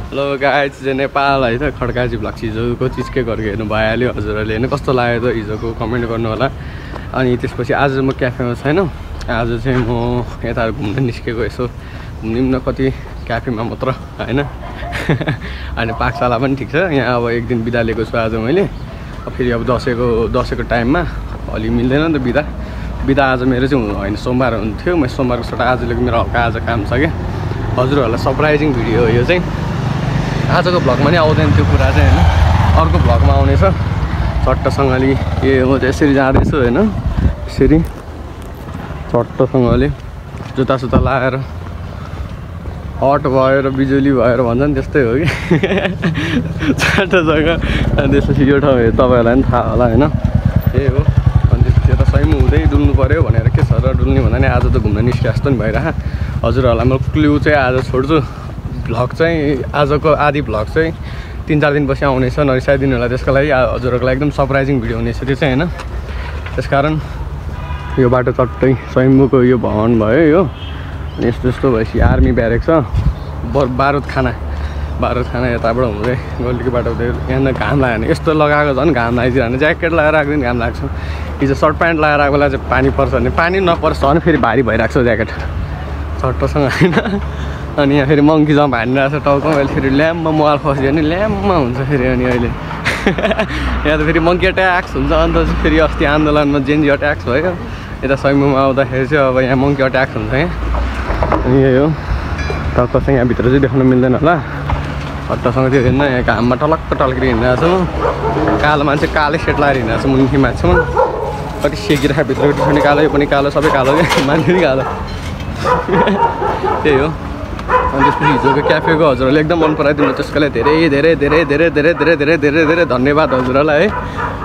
Hello guys चाहिँ नेपाल है त खड्काजी भ्लग्स हिजोको चिज के गरेको हेर्नु भइहाल्यो हजुरहरूले होइन कस्तो लाग्यो त हिजोको कमेन्ट गर्नु होला। अनि त्यसपछि आज म क्याफेमा छैन, आज चाहिँ म यता घुम्न निस्केको, यसो घुम्दिउँ न कति क्याफेमा मात्र होइन। अनि पाकशाला पनि ठिक छ यहाँ। अब एक दिन बिदा लिएको छु आज मैले, फेरि अब दसैँको टाइममा अलि मिल्दैन नि त बिदा आज मेरो चाहिँ होइन सोमबार हुन्थ्यो। म सोमबारको सट्टा आज लिएको, मेरो हल्का आज काम छ क्या। हजुरहरूलाई सरप्राइजिङ भिडियो हो यो चाहिँ, आजको भ्लगमा नि आउँदैन त्यो कुरा चाहिँ होइन, अर्को भ्लगमा आउनेछ चट्टसँगले। म चाहिँ यसरी जाँदैछु होइन, यसरी चट्टसँगले जुत्ता लाएर हट भएर बिजुली भएर भन्छ नि त्यस्तै हो कि चट्टसँग। अनि त्यसपछि यो ठाउँ तपाईँहरूलाई पनि थाहा होला होइन, त्यही हो। अनि त्यसपछि यता सहीमा हुँदै डुल्नु पऱ्यो भनेर के छ र डुल्ने भन्दा नि आज त घुम्न निस्के जस्तो नि भइरह। हजुरहरूलाई म क्लु चाहिँ आज छोड्छु, भ्लग चाहिँ आजको आधी भ्लग चाहिँ 3-4 दिनपछि आउनेछ, नरिसाइदिनु होला त्यसको लागि। हजुरहरूको लागि एकदम सरप्राइजिङ भिडियो हुनेछ त्यो चाहिँ होइन। त्यसकारण यो बाटो चट्टै स्वयम्भूको यो भवन भयो यो, अनि यस्तो यस्तो भएपछि आर्मी ब्यारेक छ, बारुद खाना यताबाट हुँदै गल्लीको बाटो हुँदै यहाँ घाम लाग्यो भने यस्तो लगाएको झन् घाम लागिदिरहने। ज्याकेट लगाएर आएको दिन घाम लाग्छ, हिजो सर्ट प्यान्ट लगाएर आएको बेला चाहिँ पानी पर्छ भने पानी नपर्छ भने फेरि भारी भइरहेको छ ज्याकेट चट्टसँग होइन। अनि यहाँ फेरि मङ्की जम्प हानिरहेको छ टाउकोमा, अहिले फेरि ल्याम्पमा मोबाइल फस्यो भने ल्याम्पमा हुन्छ फेरि। अनि अहिले यहाँ त फेरि मङ्की अट्याक्स हुन्छ, अन्त फेरि अस्ति आन्दोलनमा जेन्जी अट्याक्स भयो, यता स्वयम्भूमा आउँदाखेरि चाहिँ अब यहाँ मङ्की अट्याक्स हुन्छ यहाँ। अनि यही हो, टक्कसँग यहाँभित्र चाहिँ देख्न मिल्दैन होला चट्टसँग त्यो हेर्न। यहाँ घाममा टलक्क टल्किएर हिँडिरहेको छु म, कालो मान्छे कालै सेट लगाएर हिँडिरहेको छु मुन्की मान्छेमा, कति सेकिरहेको भित्रको टी सर्ट कालो, यो पनि कालो, सबै कालो क्या, मान्छे पनि कालो त्यही हो। अनि त्यसपछि हिजोको क्याफेको हजुरहरूले एकदम मन पराइदिनु, त्यसको लागि धेरै धन्यवाद हजुरहरूलाई है।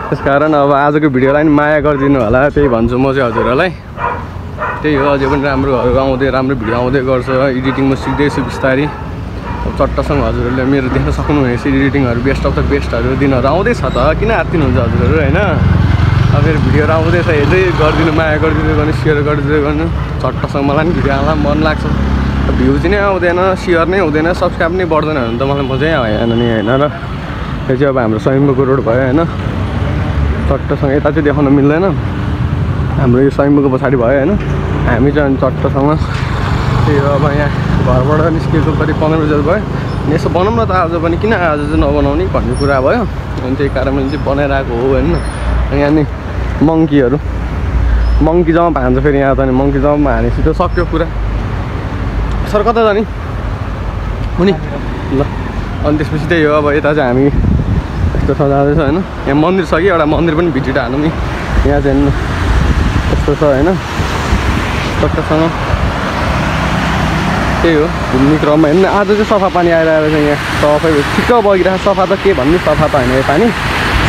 त्यसकारण अब आजको भिडियोलाई पनि माया गरिदिनु होला, त्यही भन्छु म चाहिँ हजुरहरूलाई। त्यही हो, अझै पनि राम्रोहरू आउँदै राम्रो भिडियो आउँदै गर्छ, एडिटिङ म सिक्दैछु बिस्तारै। अब चट्टसँग हजुरहरूले मेरो देख्न सक्नुहुनेछ एडिटिङहरू, बेस्ट अफ द बेस्टहरू दिनहरू आउँदैछ त, किन हात्तिनुहुन्छ हजुरहरू होइन। अब फेरि भिडियोहरू आउँदैछ, हेर्दै गरिदिनु, माया गरिदिँदै गर्नु, सेयर गरिदिँदै गर्नु चट्टसँग। मलाई पनि भिडियो हाल्न मन लाग्छ, भ्युज नै आउँदैन, सेयर नै हुँदैन, सब्सक्राइब नै बढ्दैन भने त मलाई मजै आएन नि होइन। र यो चाहिँ अब हाम्रो स्वयम्भूको रोड भयो होइन, चट्टसँग यता चाहिँ देखाउन मिल्दैन, हाम्रो यो स्वयम्भूको पछाडि भयो होइन। हामी चाहिँ अनि चट्टसँग त्यही हो। अब यहाँ घरबाट निस्केको कति 15 बजी भयो, अनि यसो बनाउँ न त आज पनि, किन आज चाहिँ नबनाउने भन्ने कुरा भयो। अनि त्यही कारणले चाहिँ बनाइरहेको हो होइन। यहाँ नि मङ्की जम्प हान्छ फेरि यहाँ त, अनि मङ्की जम्प हानेपछि त सक्यो कुरा। सर कता जाने हुने ल। अनि त्यसपछि त्यही हो, अब यता चाहिँ हामी यस्तो सजाउँदैछ होइन। यहाँ मन्दिर छ कि एउटा, मन्दिर पनि भिजिट हाल्नु नि, यहाँ चाहिँ यस्तो छ होइन चट्टसँग। त्यही हो घुम्ने क्रममा हेर्नु, आज चाहिँ सफा पानी आइरहेको छ यहाँ, सफै ठिक्क बगिरहेको। सफा त के भन्ने, सफा त होइन यो पानी,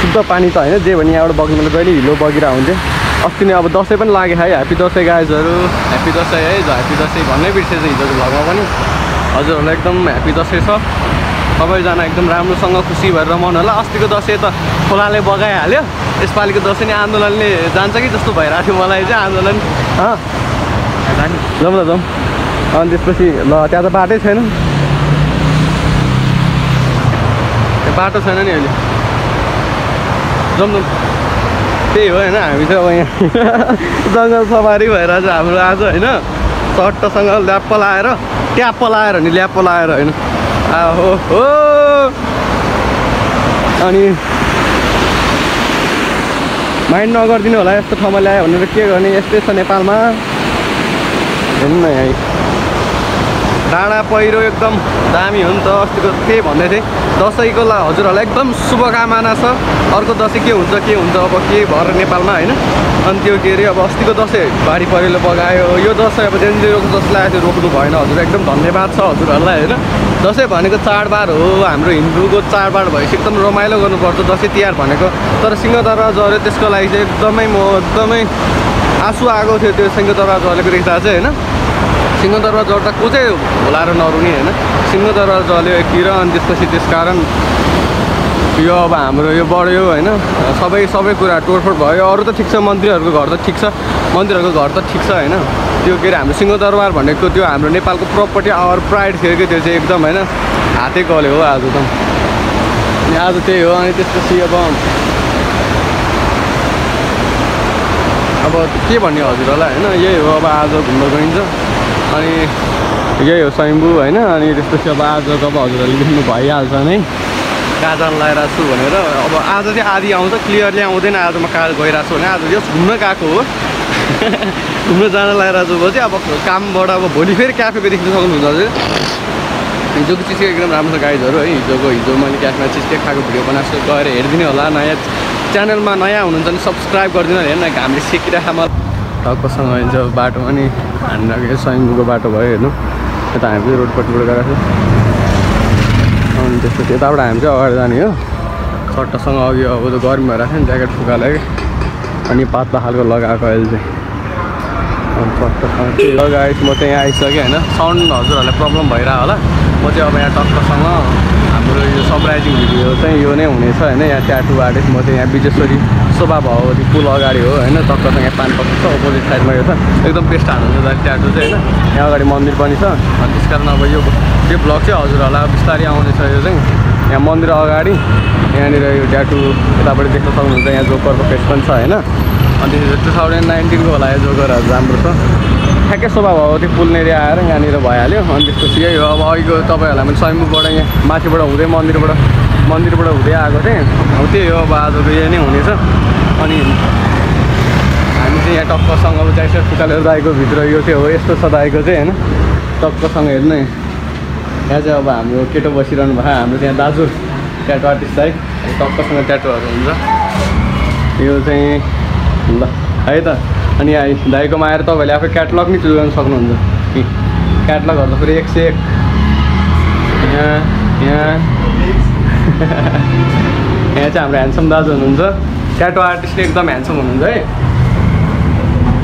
शुद्ध पानी त होइन, जे भने यहाँबाट बग्नु जहिले हिलो बगिरहेको हुन्थ्यो। अस्ति नै अब दसैँ पनि लाग्यो है, ह्याप्पी दसैँ गाइजहरू, ह्याप्पी दसैँ है, ह्याप्पी दसैँ भन्नै बिर्सेछ हिजोको भ्लगमा पनि। हजुरहरूलाई एकदम ह्याप्पी दसैँ छ, सबैजना एकदम राम्रोसँग खुसी भएर रमाउनु होला। अस्तिको दसैँ त खोलाले बगाइहाल्यो, यसपालिको दसैँ नै आन्दोलनले जान्छ कि जस्तो भइरहेको थियो मलाई चाहिँ। आन्दोलन जाउँ न जाउँ। अनि त्यसपछि ल त्यहाँ त बाटै छैन, त्यो बाटो छैन नि अहिले, जाउँ। त्यही हो होइन, हामी चाहिँ अब यहाँ जङ्गल सफारी भएर चाहिँ हाम्रो आज होइन चट्टसँग ल्याप्प लाएर नि ल्याप्प लाएर होइन आहो हो। अनि माइन्ड नगरिदिनु होला, यस्तो ठाउँमा ल्यायो भनेर के गर्ने, यस्तै छ नेपालमा हेर्नु न। यहाँ डाँडा पहिरो एकदम दामी हो नि त। अस्तिको त्यही भन्दै थिएँ, दसैँको हजुरहरूलाई एकदम शुभकामना छ। अर्को दसैँ के हुन्छ अब के भएर नेपालमा होइन। अनि त्यो के अरे अब अस्तिको दसैँ बाढी पहिरो बगायो, यो दसैँ अब जेन्जी रोक्नु जस्तो लागेको थियो, रोक्नु भएन हजुर, एकदम धन्यवाद छ हजुरहरूलाई होइन। दसैँ भनेको चाडबाड हो, हाम्रो हिन्दूको चाडबाड भएपछि एकदम रमाइलो गर्नुपर्छ दसैँ तिहार भनेको। तर सिंहदरबार झऱ्यो त्यसको लागि चाहिँ एकदमै आँसु आएको थियो त्यो सिंहदरबार झरेको देख्दा चाहिँ होइन। सिंहदरबार झर्दा को चाहिँ होला र नरुने होइन, सिंहदरबार जल्यो एकतिर। अनि त्यसपछि त्यसकारण यो अब हाम्रो यो बढ्यो होइन सबै कुरा तोडफोड भयो अरू त ठिक छ मन्त्रीहरूको घर त ठिक छ मन्त्रीहरूको घर त ठिक छ होइन त्यो के अरे हाम्रो सिंहदरबार भनेको त्यो हाम्रो नेपालको प्रपर्टी आवर प्राइड थियो कि त्यो चाहिँ एकदम होइन हातै गल्यो हो आज त अनि आज त्यही हो अनि त्यसपछि अब के भन्ने हजुरहरूलाई होइन यही हो अब आज घुम्न गइन्छ अनि यही हो स्वयम्भू होइन अनि त्यसपछि अब आजको अब हजुरहरूले देख्नु भइहाल्छ नै कहाँ जान लगाइरहेको छु भनेर अब आज चाहिँ आधी आउँछ क्लियरली आउँदैन आज म कहाँ गइरहेको छु भने आज जस्ट घुम्न गएको हो घुम्न जान लगाइरहेको छु चाहिँ अब कामबाट अब भोलि फेरि क्याफेको देख्न सक्नुहुन्छ हजुर हिजोको चिज एकदम राम्रो छ गाइजहरू है हिजो मैले क्याफेमा चिज के खाएको भिडियो बनाएको छु गएर हेरिदिनु होला नयाँ च्यानलमा नयाँ हुनुहुन्छ भने सब्सक्राइब गरिदिनु हेर्न घामले सेकिरहेको मलाई टक्कसँग हिँड्छ बाटो अनि हामीलाई स्वयम्भूको बाटो भयो हेर्नु यता हामी चाहिँ रोडपट्टिबाट गएको छु अनि त्यसपछि यताबाट हामी चाहिँ अगाडि जाने हो सट्टासँग अघि अब त गर्मी भइरहेको थियो नि ज्याकेट फुकाले अनि पातला खालको लगाएको अहिले चाहिँ अनि सट्टासँग गाइस म चाहिँ यहाँ आइसकेँ होइन साउन्ड हजुरहरूलाई प्रब्लम भइरहेको होला म चाहिँ अब यहाँ टक्कसँग हाम्रो यो सरप्राइजिङ भिडियो चाहिँ यो नै हुनेछ होइन यहाँ ट्याटु आर्टिस्ट म चाहिँ यहाँ विजेश्वरी शोभा भगवती पुल अगाडि हो होइन टक्कसँग यहाँ पान पक्ष छ अपोजिट साइडमा यो छ एकदम बेस्ट हाल्नुहुन्छ ट्याटु चाहिँ होइन यहाँ अगाडि मन्दिर पनि छ अनि त्यस कारण अब यो ब्लग चाहिँ हजुरहरूलाई बिस्तारै आउँदैछ यो चाहिँ यहाँ मन्दिर अगाडि यहाँनिर यो ट्याटु यतापट्टि देख्न सक्नुहुन्छ यहाँ जोकरको फेस पनि छ होइन अनि 2019को होला यो जोकरहरू राम्रो छ ठ्याक्कै शोभा भगवती पुलनेरि आएर यहाँनिर भइहाल्यो अनि त्यसपछि यही हो अब अघिको तपाईँहरूलाई मैले स्वयम्भूबाट यहाँ माथिबाट हुँदै मन्दिरबाट हुँदै आएको थिएँ अब त्यही हो अब आजको यही नै हुनेछ अनि हामी चाहिँ यहाँ टक्कसँग अब ज्याकेट फुकालेर दाइको भित्र यो चाहिँ हो यस्तो छ दाइको चाहिँ होइन टक्कसँग हेर्नु यहाँ चाहिँ अब हाम्रो केटो बसिरहनु भएको हाम्रो त्यहाँ दाजु ट्याटु आर्टिस्ट दाइ टक्कसँग ट्याटुहरू हुन्छ यो चाहिँ ल है त अनि यहाँ दाइकोमा आएर तपाईँहरूले आफै क्याटलग नि चुज गर्न सक्नुहुन्छ कि क्याटलगहरू त फेरि 1 से 1 यहाँ चाहिँ हाम्रो ह्यान्डसम दाजु हुनुहुन्छ ट्याटु आर्टिस्ट एकदम ह्यान्डसम हुनुहुन्छ है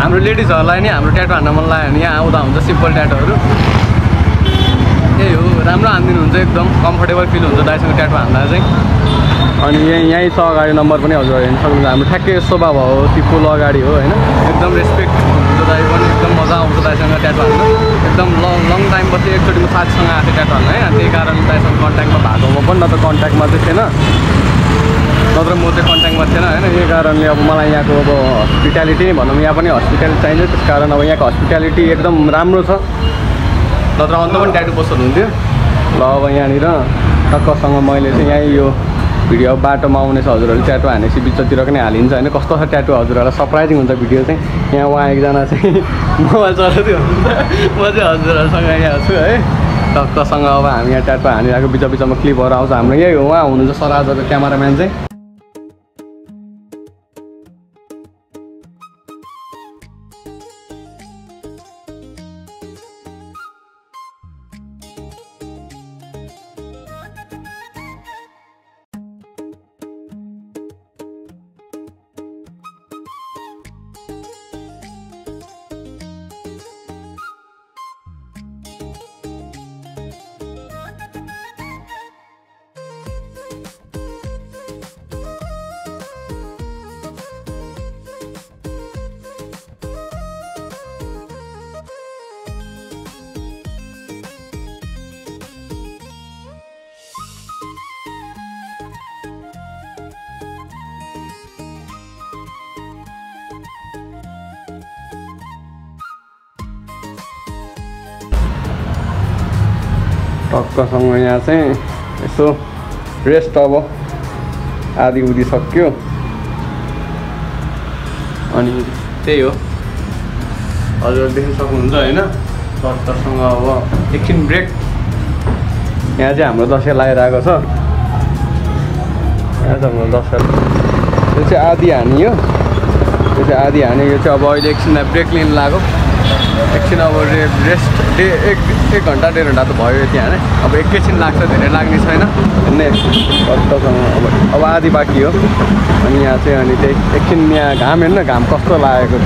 हाम्रो लेडिजहरूलाई नि हाम्रो ट्याटु हान्न मन लाग्यो भने यहाँ आउँदा हुन्छ सिम्पल ट्याटुहरू यही हो राम्रो हानिदिनुहुन्छ एकदम कम्फर्टेबल फिल हुन्छ दाइसँग ट्याटु हान्दा चाहिँ अनि यहीँ छ अगाडि नम्बर पनि हजुर हेर्न सक्नुहुन्छ हाम्रो ठ्याक्कै शोभा भगवती पुल अगाडि हो होइन एकदम रेस्पेक्ट हुन्छ दाइ पनि एकदम मजा आउँछ दाइसँग ट्याटु हाल्नु एकदम लङ टाइमपछि एकचोटि म साथीसँग आएको थिएँ ट्याटु हाल्नु है त्यही कारण दाइसँग कन्ट्याक्टमा भएको म पनि न त कन्ट्याक्टमा चाहिँ थिएन नत्र म चाहिँ कन्ट्याक्टमा थिएन होइन यही कारणले अब मलाई यहाँको अब हस्पिटालिटी नै भनौँ यहाँ पनि हस्पिटालिटी चाहिन्छ त्यस कारण अब यहाँको हस्पिटालिटी एकदम राम्रो छ नत्र अन्त पनि ट्याटु पसल हुन्थ्यो ल अब यहाँनिर टक्कसँग मैले चाहिँ यहीँ यो भिडियो बाटोमा आउनेछ हजुरहरूले ट्याटु हानेपछि बिचतिर पनि हालिन्छ होइन कस्तो छ ट्याटु हजुरहरूलाई सरप्राइजिङ हुन्छ भिडियो चाहिँ यहाँ उहाँ एकजना चाहिँ मोबाइल चलाउँदै हुनुहुन्छ म चाहिँ हजुरहरूसँग यहाँ छु है टक्कसँग अब हामी यहाँ ट्याटु हानिरहेको बिचमा क्लिपहरू आउँछ हाम्रो यही हो उहाँ हुनुहुन्छ सराजको क्यामेराम्यान चाहिँ टक्कसँग यहाँ चाहिँ यसो रेस्ट अब आधी उधी सक्यो अनि त्यही हो हजुर देख्न सक्नुहुन्छ होइन टक्कसँग अब एकछिन ब्रेक यहाँ चाहिँ हाम्रो दसैँ लगाइरहेको छ यहाँ चाहिँ हाम्रो दसैँ यो चाहिँ आधी हानी हो यो चाहिँ आधी हाने यो चाहिँ अब अहिले एकछिनलाई ब्रेक लिन लाग्यो एकछिन अब रेस्ट एक घन्टा 1.5 घन्टा त भयो त्यहाँ नै अब एकैछिन लाग्छ धेरै लाग्ने छैन हेर्ने अब आधी बाँकी हो अनि यहाँ चाहिँ अनि त्यही एकछिन यहाँ घाम हेर्नु घाम कस्तो लागेको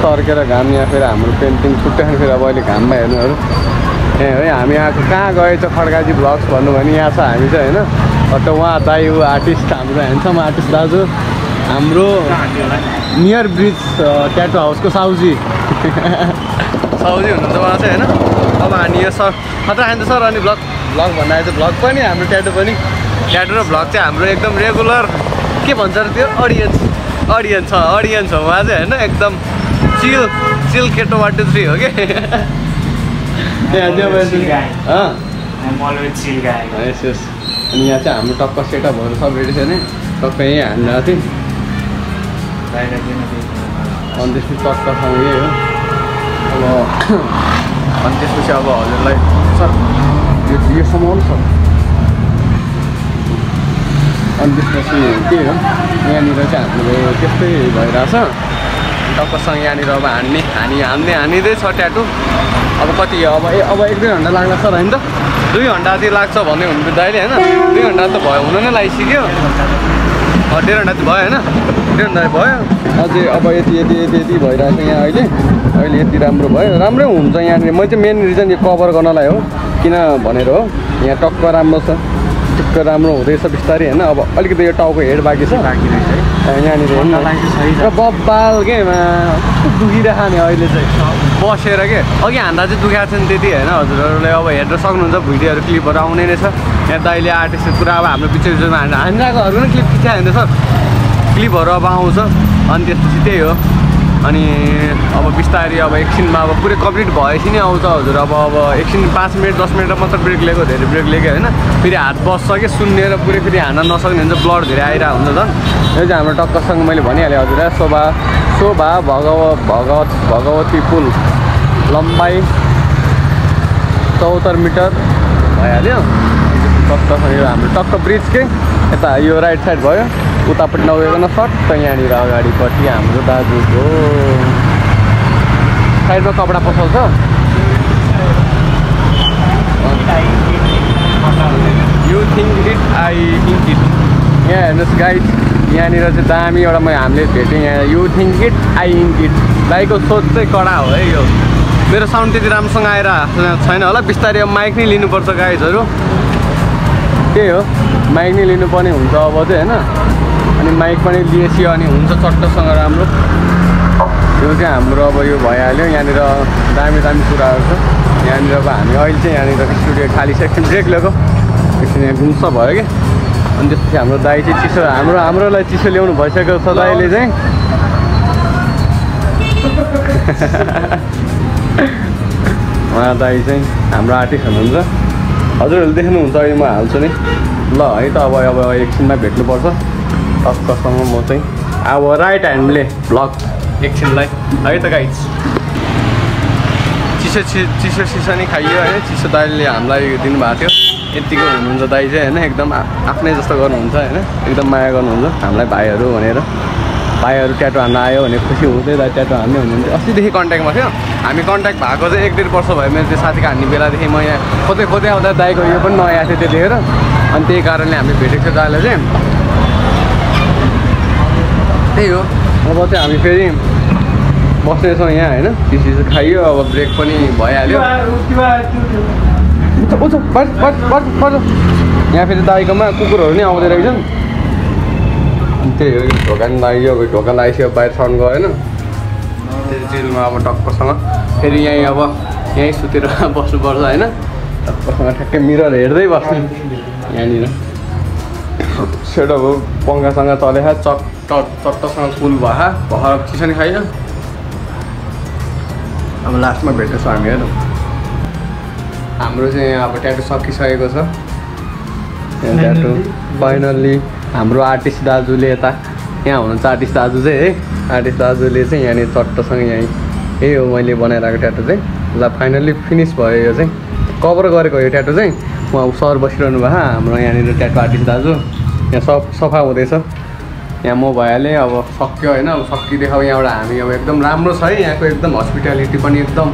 तर्केर घाम यहाँ फेरि हाम्रो पेन्टिङ छुट्टै फेरि अब अहिले घाममा हेर्नुहरू ए है हामी आएको कहाँ गएछ खड्काजी ब्लग्स भन्नु भने यहाँ छ हामी चाहिँ होइन उहाँ दाइ ऊ आर्टिस्ट हाम्रो ह्यान्डसम आर्टिस्ट दाजु हाम्रो नियर ब्रिज ट्याटो हाउसको साउजी साउजी हुनुहुन्छ उहाँ चाहिँ होइन। अब हामी यो सर खतरा खान्छ सर अनि भ्लग भन्दा चाहिँ भ्लग पनि हाम्रो ट्याटो पनि ट्याटो र भ्लग चाहिँ हाम्रो एकदम रेगुलर के भन्छ र त्यो अडियन्स हो उहाँ चाहिँ होइन एकदम चिल केटो 1 2 3 हो कि यस अनि यहाँ चाहिँ हाम्रो टक्क सेटअपहरू सब रेडी छ नि टक्क यहीँ हानिरहेको थिएँ अनि त्यसपछि टक्कसँग यही हो अब अनि त्यसपछि अब हजुरलाई सर यो सामान छ अनि त्यसपछि के हो यहाँनिर चाहिँ हाम्रो त्यस्तै भइरहेछ टक्कसँग यहाँनिर अब हानिँदै छ ट्याटु अब कति अब 1-2 घन्टा लाग्ला सर होइन त 2 घन्टा जति लाग्छ भन्दै हुनुहुन्थ्यो दाइले होइन 2 घन्टा त भयो हुन नै लागिसक्यो 1.5 घन्टा त भयो होइन 1.5 घन्टा भयो अझै अब यति भइरहेछ यहाँ अहिले यति राम्रो भयो राम्रै हुन्छ यहाँनिर मैले चाहिँ मेन रिजन यो कभर गर्नलाई हो किन भनेर हो यहाँ टक्क राम्रो छ टक्क राम्रो हुँदैछ बिस्तारै होइन अब अलिकति यो टाउको हेड बाँकी छ यहाँनिर र बब्बाल के दुखिरहेको नि अहिले चाहिँ बसेर के अघि हान्दा चाहिँ दुखाएको छ नि त्यति होइन हजुरहरूले अब हेर्न सक्नुहुन्छ भिडियोहरू क्लिपहरू आउने नै छ यहाँ दाइले आर्टिस्ट पुरा अब हाम्रो पिक्चरमा हानिरहेकोहरू पनि क्लिप खिचायो भने त सर क्लिपहरू अब आउँछ अनि त्यसपछि त्यही हो अनि अब बिस्तारै अब एकछिनमा अब पुरै कम्प्लिट भएपछि नै आउँछ हजुर अब एकछिन 5 मिनट 10 मिनट मात्र ब्रेक लिएको धेरै ब्रेक लिएको होइन फेरि हात बस्छ कि सुन्नेर पुरै फेरि हान्न नसक्ने हुन्छ ब्लड धेरै आइरहेको हुन्छ झन् यो चाहिँ हाम्रो टक्कसँग मैले भनिहालेँ हजुरलाई शोभा भगवती पुल लम्बाइ 74 मिटर भइहाल्यो टक्कसँग यो हाम्रो टक्क ब्रिजकै यता यो राइट साइड भयो उतापट्टि नगइकन सट्ट यहाँनिर अगाडिपट्टि हाम्रो दाजुको साइडमा कपडा पसल छ you think it I think it यहाँ हेर्नुहोस् गाइड यहाँनिर चाहिँ दामी एउटा हामीले भेट्यौँ यहाँ you think it I think it दाइको सोच चाहिँ कडा हो है यो मेरो साउन्ड त्यति राम्रोसँग आएर छैन होला बिस्तारै अब माइक नै लिनुपर्छ गाइजहरू त्यही हो माइक नै लिनुपर्ने हुन्छ अब चाहिँ होइन अनि माइक पनि लिएपछि अनि हुन्छ चट्टसँग राम्रो यो चाहिँ हाम्रो अब यो भइहाल्यो यहाँनिर दामी कुराहरू छ यहाँनिर अब हामी अहिले चाहिँ यहाँनिर स्टुडियो खाली छ एकछिन ब्रेक लिएको एकछिन यहाँ गुम्स भयो कि अनि त्यसपछि हाम्रो दाइ चाहिँ चिसो हाम्रोलाई चिसो ल्याउनु भइसकेको छ दाइले चाहिँ उहाँ दाइ चाहिँ हाम्रो आर्टिस्ट हुनुहुन्छ हजुरहरूले देख्नुहुन्छ अहिले म हाल्छु नि ल है त अब एकछिनमा भेट्नुपर्छ टक्कसँग म चाहिँ अब राइट ह्यान्डले भ्लग एकछिनलाई है त गाइज चिसो नै खाइयो होइन चिसो दाइले हामीलाई दिनुभएको थियो यत्तिको हुनुहुन्छ दाइ चाहिँ होइन एकदम आफ्नै जस्तो गर्नुहुन्छ होइन एकदम माया गर्नुहुन्छ हामीलाई भाइहरू भनेर भाइहरू ट्याटो हान्न आयो भने खुसी हुँदै दाइ ट्याटो हान्ने हुनुहुन्थ्यो अस्तिदेखि कन्ट्याक्टमा थियो हामी कन्ट्याक्ट भएको चाहिँ 1-1.5 वर्ष भयो मेरो त्यो साथीको हान्ने बेलादेखि म यहाँ खोज्दै आउँदा दाइको यो पनि नयाँ थियो त्यतिखेर अनि त्यही कारणले हामी भेटेको थियो दाइलाई चाहिँ त्यही हो अब चाहिँ हामी फेरि बस्नेछौँ यहाँ होइन चिसो खाइयो अब ब्रेक पनि भइहाल्यो यहाँ फेरि दाइकोमा कुकुरहरू नै आउँदै रहेछन् त्यही हो ढोका नि लाग्यो ढोका लगाइसक्यो बाहिर छन् गएन त्यो चिलमा अब टक्कसँग फेरि यहीँ सुतेर बस्नुपर्छ होइन टक्कसँग ठ्याक्कै मिरर हेर्दै बस्ने यहाँनिर सेटअप हो पङ्खासँग चलेखा चट्टसँग पुल भएर चिसो नि खाइयो अब लास्टमा भेट्दैछौँ हामी हेर्नु हाम्रो चाहिँ अब ट्याटो सकिसकेको छ ट्याटो फाइनल्ली हाम्रो आर्टिस्ट दाजुले यता यहाँ हुनुहुन्छ आर्टिस्ट दाजु चाहिँ है आर्टिस्ट दाजुले चाहिँ यहाँनिर चट्टसँग यहीँ यही हो मैले बनाइरहेको ट्याटो चाहिँ ल फाइनल्ली फिनिस भयो यो चाहिँ कभर गरेको यो ट्याटो चाहिँ उहाँ सर बसिरहनु भयो हाम्रो यहाँनिर ट्याटो आर्टिस्ट दाजु यहाँ सफा हुँदैछ यहाँ म भइहालेँ अब सक्यो होइन अब सकिदिएको अब यहाँबाट हामी अब एकदम राम्रो छ है यहाँको एकदम हस्पिटालिटी पनि एकदम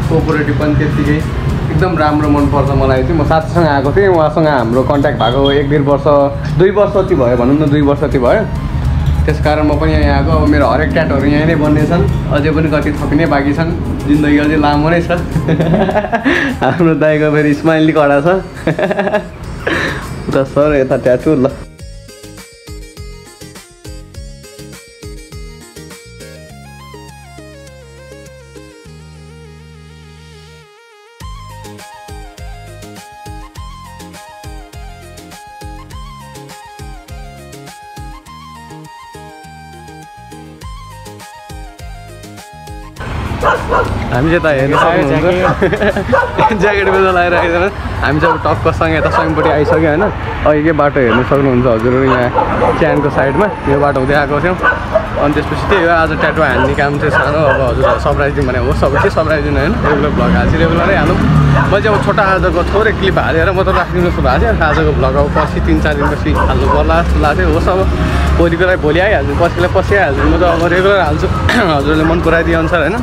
कोअपरेटिभ पनि त्यत्तिकै एकदम राम्रो मनपर्छ मलाई चाहिँ म साथीसँग आएको थिएँ उहाँसँग हाम्रो कन्ट्याक्ट भएको 1-1.5 वर्ष 2 वर्ष जति भयो भनौँ न 2 वर्ष जति भयो त्यस कारण म पनि यहाँ आएको अब मेरो हरेक ट्याटोहरू यहीँ नै बन्ने छन् अझै पनि कति थपिनै बाँकी छन् जिन्दगी अझै लामो नै छ हाम्रो दाइको फेरि स्माइली कडा छ उता सर यता ट्याटु ल हामी चाहिँ त हेर्नु सक्नुहुन्छ ज्याकेट बेला लगाएर आइदिएर हामी चाहिँ अब टक्कसँग यता स्वयंपट्टि आइसक्यो होइन अघिकै बाटो हेर्नु सक्नुहुन्छ हजुरहरू यहाँ च्यानको साइडमा यो बाटो हुँदै आएको थियौँ अनि त्यसपछि त्यही हो आज ट्याटु हान्ने काम चाहिँ सानो अब हजुरहरू सरप्राइज दिउँ भने हो सब के सरप्राइज दिनु होइन रेगुलर भ्लग हाल्छु रेगुलरै हालौँ म चाहिँ अब छोटा आजको थोरै क्लिप हालेर म त राखिदिनु जस्तो भएको थियो आजको भ्लग अब पछि 3-4 दिनपछि हाल्नु पर्ला जस्तो लाग्थ्यो होस् अब भोलिकोलाई भोलि आइहाल्छु पछिलाई पछि आइहाल्छु म त अब रेगुलर हाल्छु हजुरहरूले मन पराइदिए अनुसार होइन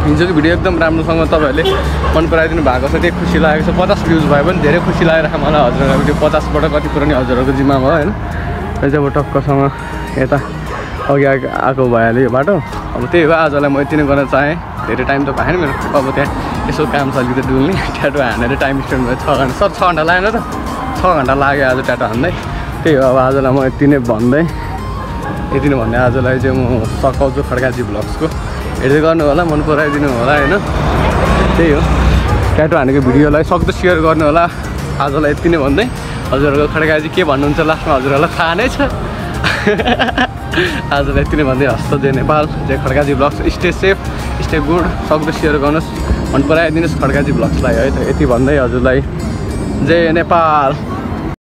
हिजोको भिडियो एकदम राम्रोसँग तपाईँहरूले मन पराइदिनु भएको छ त्यही खुसी लागेको छ 50 भ्युज भयो भने धेरै खुसी लागेर मलाई हजुरहरूको त्यो 50बाट कति कुरा नि हजुरहरूको जिम्मामा हो होइन यो चाहिँ अब टक्कसँग यता अघि आएको भइहाल्यो यो बाटो अब त्यही हो आजलाई म यति नै गर्न चाहेँ धेरै टाइम त पाएन मेरो अब त्यहाँ यसो काम सकिँदा डुल्ने ट्याटो हानेर टाइम स्पेन्ड भयो 6 घन्टा 6 घन्टा लागेन त 6 घन्टा लाग्यो आज ट्याटो हान्दै त्यही हो अब आजलाई म यति नै भन्दै आजलाई चाहिँ म सघाउँछु खड्काजी भ्लग्सको हेर्दै गर्नु होला मन पराइदिनु होला होइन त्यही हो ट्याटो हानेको भिडियोलाई सक्दो सेयर गर्नु होला आजलाई यति नै भन्दै हजुरहरूको खड्काजी के भन्नुहुन्छ लास्टमा हजुरहरूलाई थाहा नै छ आजलाई यति नै भन्दै हस्त जय नेपाल जय Khadkaji vlogs stay safe stay good सक्दो सेयर गर्नुहोस् मन पराइदिनुहोस् खड्काजी भ्लग्सलाई है त यति भन्दै हजुरलाई जय नेपाल।